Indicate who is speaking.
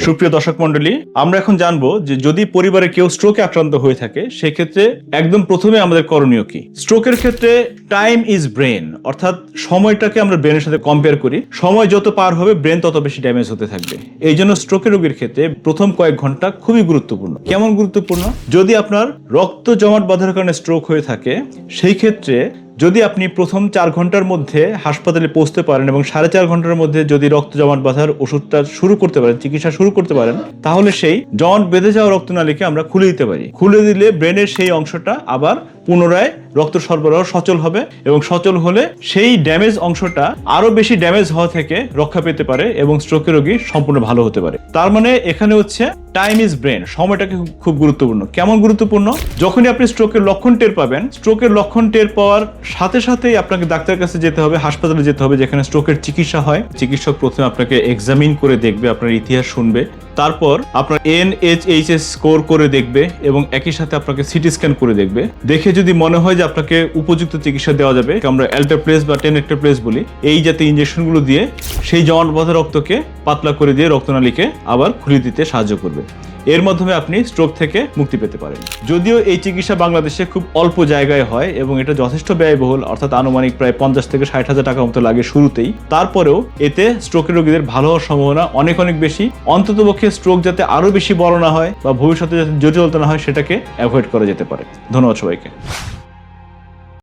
Speaker 1: সুপ্রিয় দর্শক মন্ডলী, আমরা এখন জানবো যে যদি পরিবারে কেউ স্ট্রোকে আক্রান্ত হয়ে থাকে সেক্ষেত্রে একদম প্রথমে আমাদের করণীয় কি। স্ট্রোকের ক্ষেত্রে টাইম ইজ ব্রেন, অর্থাৎ সময়টাকে আমরা ব্রেনের সাথে কম্পেয়ার করি। সময় যত পার হবে ব্রেন তত বেশি ড্যামেজ হতে থাকবে। এই জন্য স্ট্রোকের রোগীর ক্ষেত্রে প্রথম কয়েক ঘন্টা খুবই গুরুত্বপূর্ণ। কেমন গুরুত্বপূর্ণ? যদি আপনার রক্ত জমাট বাঁধার কারণে স্ট্রোক হয়ে থাকে সেই ক্ষেত্রে যদি আপনি প্রথম 4 ঘন্টার মধ্যে হাসপাতালে পৌঁছতে পারেন এবং 4.5 ঘন্টার মধ্যে যদি রক্ত জমাট বাঁধার ওষুধটা শুরু করতে পারেন, চিকিৎসা শুরু করতে পারেন, তাহলে সেই জমাট বেঁধে যাওয়া রক্তনালীকে আমরা খুলে দিতে পারি। খুলে দিলে ব্রেনের সেই অংশটা আবার পুনরায় রক্ত সরবরাহ সচল হবে এবং সচল হলে সেই ড্যামেজ অংশটা আরো বেশি ড্যামেজ হওয়া থেকে রক্ষা পেতে পারে এবং স্ট্রোকের রোগী সম্পূর্ণ ভালো হতে পারে। তার মানে এখানে হচ্ছে টাইম ইজ ব্রেন, সময়টাকে খুব গুরুত্বপূর্ণ। কেমন গুরুত্বপূর্ণ? যখনই আপনি স্ট্রোকের লক্ষণ টের পাবেন, স্ট্রোকের লক্ষণ টের পাওয়ার সাথে সাথেই আপনাকে ডাক্তারের কাছে যেতে হবে, হাসপাতালে যেতে হবে যেখানে স্ট্রোকের চিকিৎসা হয়। চিকিৎসক প্রথমে আপনাকে এক্সামিন করে দেখবে, আপনার ইতিহাস শুনবে, তারপর আপনার NHS স্কোর করে দেখবে এবং একই সাথে আপনাকে সিটি স্ক্যান করে দেখবে। দেখে যদি মনে হয় যে আপনাকে উপযুক্ত চিকিৎসা দেওয়া যাবে, আমরা অ্যালটাপ্লেস বা টেনেক্টাপ্লেস বলি, এই জাতীয় ইনজেকশনগুলো দিয়ে সেই জমাট বাঁধা রক্তকে পাতলা করে দিয়ে রক্তনালীকে আবার খুলে দিতে সাহায্য করবে। এর মাধ্যমে আপনি স্ট্রোক থেকে মুক্তি পেতে পারেন। যদিও এই চিকিৎসা বাংলাদেশে খুব অল্প জায়গায় হয় এবং এটা যথেষ্ট ব্যয়বহুল, অর্থাৎ আনুমানিক প্রায় 50 থেকে 60 হাজার টাকা মতো লাগে শুরুতেই, তারপরেও এতে স্ট্রোকের রোগীদের ভালো হওয়ার সম্ভাবনা অনেক অনেক বেশি। অন্ততপক্ষে স্ট্রোক যাতে আরো বেশি বড় না হয় বা ভবিষ্যতে যাতে জটিলতা না হয় সেটাকে অ্যাভয়েড করা যেতে পারে। ধন্যবাদ সবাইকে।